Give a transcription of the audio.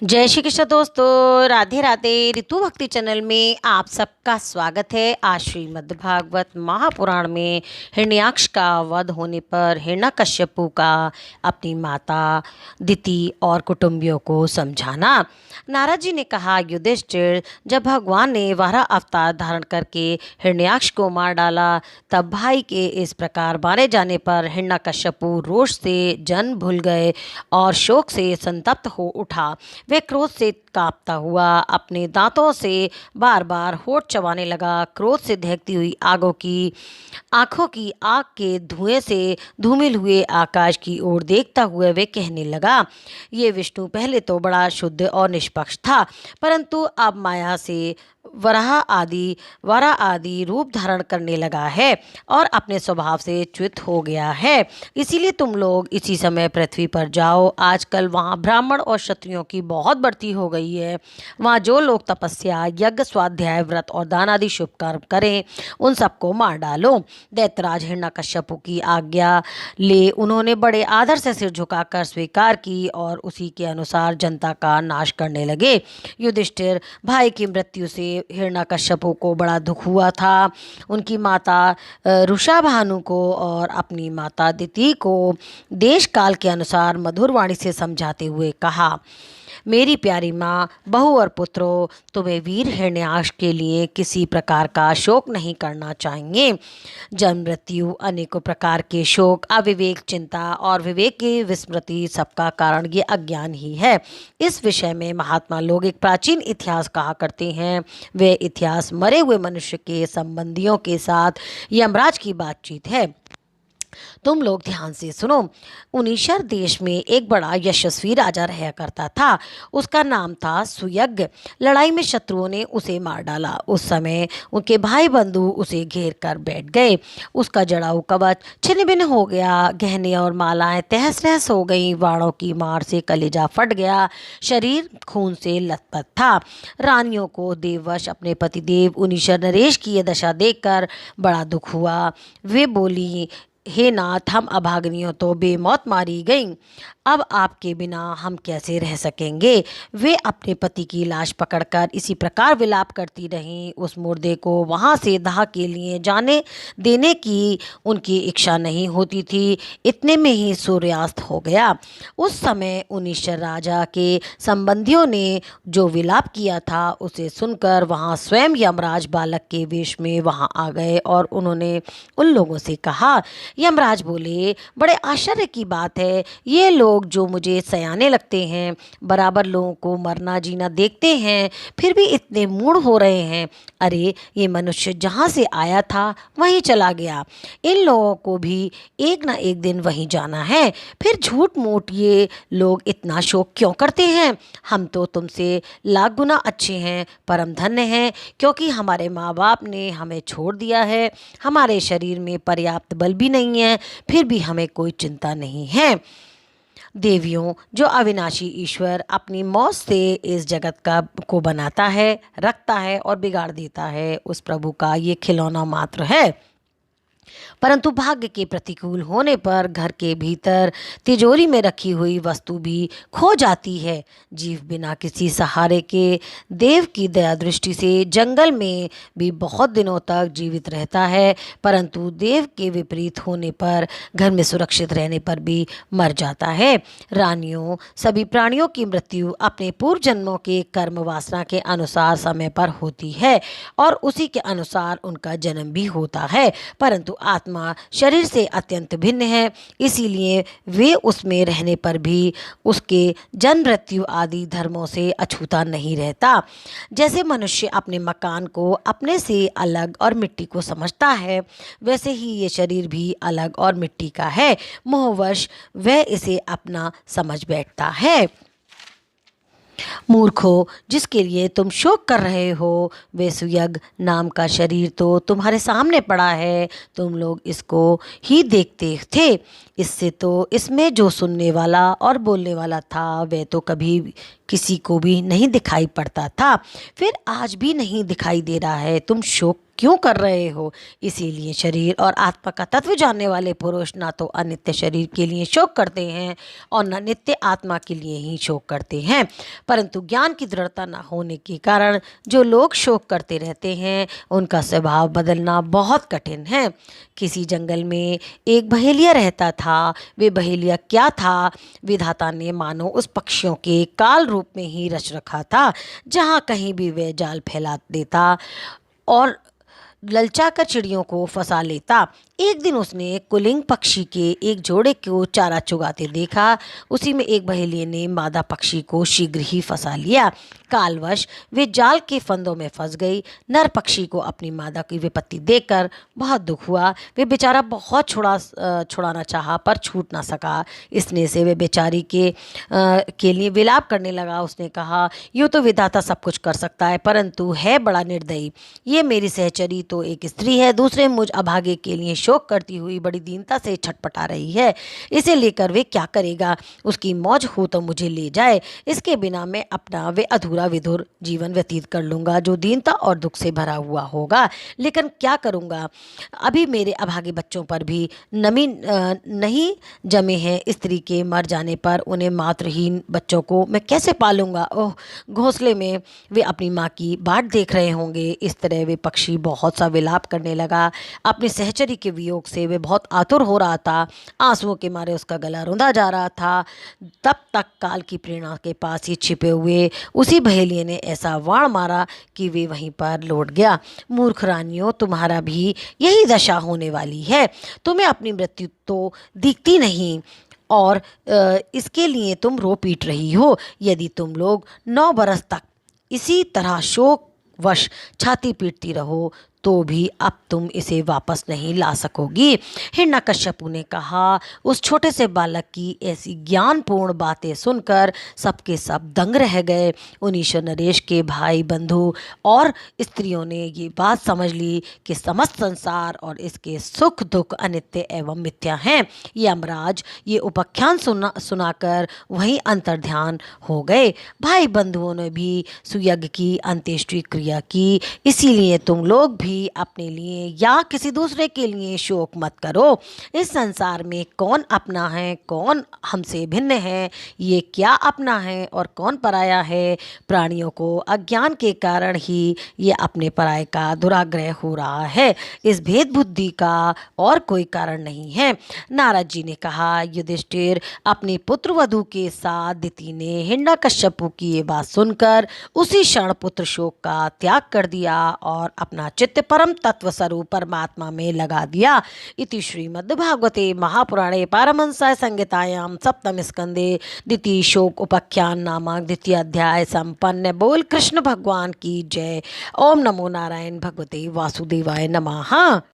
जय श्री कृष्ण दोस्तों, राधे राधे। ऋतु भक्ति चैनल में आप सबका स्वागत है। आज श्रीमद् भागवत महापुराण में हिरण्याक्ष का वध होने पर हिरण्यकश्यपु का अपनी माता दिति और कुटुंबियों को समझाना। नारद जी ने कहा, युधिष्ठिर, जब भगवान ने 12 अवतार धारण करके हिरण्याक्ष को मार डाला, तब भाई के इस प्रकार मारे जाने पर हिरण्यकश्यपु रोष से जन भूल गए और शोक से संतप्त हो उठा। वह क्रोध से कांपता हुआ अपने दांतों से बार बार होठ चबाने लगा। क्रोध से दहकती हुई आंखों की आग के धुएं से धूमिल हुए आकाश की ओर देखता हुआ वे कहने लगा, ये विष्णु पहले तो बड़ा शुद्ध और निष्पक्ष था, परंतु अब माया से वराह आदि रूप धारण करने लगा है और अपने स्वभाव से च्युत हो गया है। इसीलिए तुम लोग इसी समय पृथ्वी पर जाओ। आजकल वहाँ ब्राह्मण और क्षत्रियों की बहुत बढ़ती हो गई है। वहाँ जो लोग तपस्या, यज्ञ, स्वाध्याय, व्रत और दान आदि शुभ कर्म करें, उन सबको मार डालो। दैत्यराज हिरण्यकश्यपु की आज्ञा ले उन्होंने बड़े आदर से सिर झुकाकर स्वीकार की और उसी के अनुसार जनता का नाश करने लगे। युधिष्ठिर, भाई की मृत्यु से हिरण्यकश्यपु को बड़ा दुख हुआ था। उनकी माता रुषाभानु को और अपनी माता दिति को देश काल के अनुसार मधुर वाणी से समझाते हुए कहा, मेरी प्यारी माँ, बहू और पुत्रों, तुम्हें वीर हिरण्याक्ष के लिए किसी प्रकार का शोक नहीं करना चाहिए। जन्म, मृत्यु, अनेकों प्रकार के शोक, अविवेक, चिंता और विवेक की विस्मृति, सबका कारण ये अज्ञान ही है। इस विषय में महात्मा लोग एक प्राचीन इतिहास कहा करते हैं। वे इतिहास मरे हुए मनुष्य के संबंधियों के साथ यमराज की बातचीत है। तुम लोग ध्यान से सुनो। उनीशर देश में एक बड़ा यशस्वी राजा रहा करता था। उसका नाम था सुयज्ञ। लड़ाई में शत्रुओं ने उसे मार डाला। उस समय उनके भाई बंधु उसे घेर कर बैठ गए। उसका जड़ाऊ कवच छिन्न भिन्न हो गया, गहने और मालाएं तहस नहस हो गई, बाणों की मार से कलेजा फट गया, शरीर खून से लथपथ था। रानियों को देववश अपने पतिदेव उनीशर नरेश की यह दशा देखकर बड़ा दुख हुआ। वे बोली, हे नाथ, हम अभागिनियों तो बेमौत मारी गईं। अब आपके बिना हम कैसे रह सकेंगे। वे अपने पति की लाश पकड़कर इसी प्रकार विलाप करती रहीं। उस मुर्दे को वहाँ से दाह के लिए जाने देने की उनकी इच्छा नहीं होती थी। इतने में ही सूर्यास्त हो गया। उस समय उनीशर राजा के संबंधियों ने जो विलाप किया था, उसे सुनकर वहाँ स्वयं यमराज बालक के वेश में वहाँ आ गए और उन्होंने उन लोगों से कहा। यमराज बोले, बड़े आश्चर्य की बात है, ये लोग जो मुझे सयाने लगते हैं, बराबर लोगों को मरना जीना देखते हैं, फिर भी इतने मूढ़ हो रहे हैं। अरे, ये मनुष्य जहाँ से आया था वहीं चला गया। इन लोगों को भी एक ना एक दिन वहीं जाना है। फिर झूठ मूठ ये लोग इतना शोक क्यों करते हैं। हम तो तुमसे लाख गुना अच्छे हैं, परम धन्य हैं, क्योंकि हमारे माँ बाप ने हमें छोड़ दिया है। हमारे शरीर में पर्याप्त बल भी नहीं है, फिर भी हमें कोई चिंता नहीं है। देवियों, जो अविनाशी ईश्वर अपनी मौत से इस जगत को बनाता है, रखता है और बिगाड़ देता है, उस प्रभु का ये खिलौना मात्र है। परंतु भाग्य के प्रतिकूल होने पर घर के भीतर तिजोरी में रखी हुई वस्तु भी खो जाती है। जीव बिना किसी सहारे के देव की दया दृष्टि से जंगल में भी बहुत दिनों तक जीवित रहता है, परंतु देव के विपरीत होने पर घर में सुरक्षित रहने पर भी मर जाता है। रानियों, सभी प्राणियों की मृत्यु अपने पूर्व जन्मों के कर्म वासना के अनुसार समय पर होती है और उसी के अनुसार उनका जन्म भी होता है, परंतु आत्मा शरीर से अत्यंत भिन्न है, इसीलिए वे उसमें रहने पर भी उसके जन्म, मृत्यु आदि धर्मों से अछूता नहीं रहता। जैसे मनुष्य अपने मकान को अपने से अलग और मिट्टी को समझता है, वैसे ही ये शरीर भी अलग और मिट्टी का है। मोहवश वह इसे अपना समझ बैठता है। मूर्खों, जिसके लिए तुम शोक कर रहे हो, वे सुयज्ञ नाम का शरीर तो तुम्हारे सामने पड़ा है। तुम लोग इसको ही देखते थे। इससे तो इसमें जो सुनने वाला और बोलने वाला था, वह तो कभी किसी को भी नहीं दिखाई पड़ता था, फिर आज भी नहीं दिखाई दे रहा है। तुम शोक क्यों कर रहे हो? इसीलिए शरीर और आत्मा का तत्व जानने वाले पुरुष ना तो अनित्य शरीर के लिए शोक करते हैं और न नित्य आत्मा के लिए ही शोक करते हैं। परंतु ज्ञान की दृढ़ता न होने के कारण जो लोग शोक करते रहते हैं उनका स्वभाव बदलना बहुत कठिन है। किसी जंगल में एक बहेलिया रहता था। वे बहेलिया क्या था? विधाता ने मानो उस पक्षियों के काल रूप में ही रच रखा था। जहाँ कहीं भी वह जाल फैला देता और ललचा कर चिड़ियों को फंसा लेता। एक दिन उसने कुलिंग पक्षी के एक जोड़े को चारा चुगाते देखा। उसी में एक बहेलिये ने मादा पक्षी को शीघ्र ही फंसा लिया। कालवश वे जाल के फंदों में फंस गई। नर पक्षी को अपनी मादा की विपत्ति देखकर बहुत दुख हुआ। वे बेचारा बहुत छुड़ाना चाहा पर छूट ना सका। इसने से वे बेचारी के लिए विलाप करने लगा। उसने कहा, यूँ तो विधाता सब कुछ कर सकता है परंतु है बड़ा निर्दयी। ये मेरी सहचरी तो एक स्त्री है, दूसरे मुझ अभागे के लिए शोक करती हुई बड़ी दीनता से छटपटा रही है। इसे लेकर वे क्या करेगा? उसकी मौज हो तो मुझे ले जाए, इसके बिना मैं अपना वे अधूरा विधुर जीवन व्यतीत कर लूँगा जो दीनता और दुख से भरा हुआ होगा। लेकिन क्या करूँगा? अभी मेरे अभागे बच्चों पर भी नमी नहीं जमे हैं। स्त्री के मर जाने पर उन्हें मातृहीन बच्चों को मैं कैसे पालूंगा? ओह, घोंसले में वे अपनी माँ की बाट देख रहे होंगे। इस तरह वे पक्षी बहुत सा विलाप करने लगा। अपनी सहचरी के वियोग से वे बहुत आतुर हो रहा था। आंसुओं के मारे उसका गला रुंधा जा रहा था। तब तक काल की प्रेरणा के पास ही छिपे हुए उसी बहेलिये ने ऐसा वाण मारा कि वे वहीं पर लौट गया। मूर्ख रानियों, तुम्हारा भी यही दशा होने वाली है। तुम्हें अपनी मृत्यु तो दिखती नहीं और इसके लिए तुम रो पीट रही हो। यदि तुम लोग 9 बरस तक इसी तरह शोक वश छाती पीटती रहो तो भी अब तुम इसे वापस नहीं ला सकोगी। हिरण्यकश्यपु ने कहा। उस छोटे से बालक की ऐसी ज्ञानपूर्ण बातें सुनकर सबके सब दंग रह गए। उन ईश्वर नरेश के भाई बंधु और स्त्रियों ने ये बात समझ ली कि समस्त संसार और इसके सुख दुख अनित्य एवं मिथ्या हैं। यमराज ये उपाख्यान सुनाकर वहीं अंतर्ध्यान हो गए। भाई बंधुओं ने भी सुयज्ञ की अंत्येष्टि क्रिया की। इसीलिए तुम लोग भी अपने लिए या किसी दूसरे के लिए शोक मत करो। इस संसार में कौन अपना है, कौन हमसे भिन्न है, ये क्या अपना है और कौन पराया है? प्राणियों को अज्ञान के कारण ही ये अपने पराये का दुराग्रह हो रहा है। इस भेद बुद्धि का और कोई कारण नहीं है। नारद जी ने कहा, युधिष्ठिर, अपनी पुत्र वधू के साथ दिति ने हिरण्यकश्यपु की ये बात सुनकर उसी क्षण पुत्र शोक का त्याग कर दिया और अपना चित्त परम तत्व स्वरूप परमात्मा में लगा दिया। इति श्रीमद्भागवते महापुराणे पारमहंस्यां संहितायां सप्तम स्कंदे द्वितीय शोक उपाख्यान नामक द्वितीय अध्याय संपन्न। बोल कृष्ण भगवान की जय। ओम नमो नारायण भगवते वासुदेवाय नमः।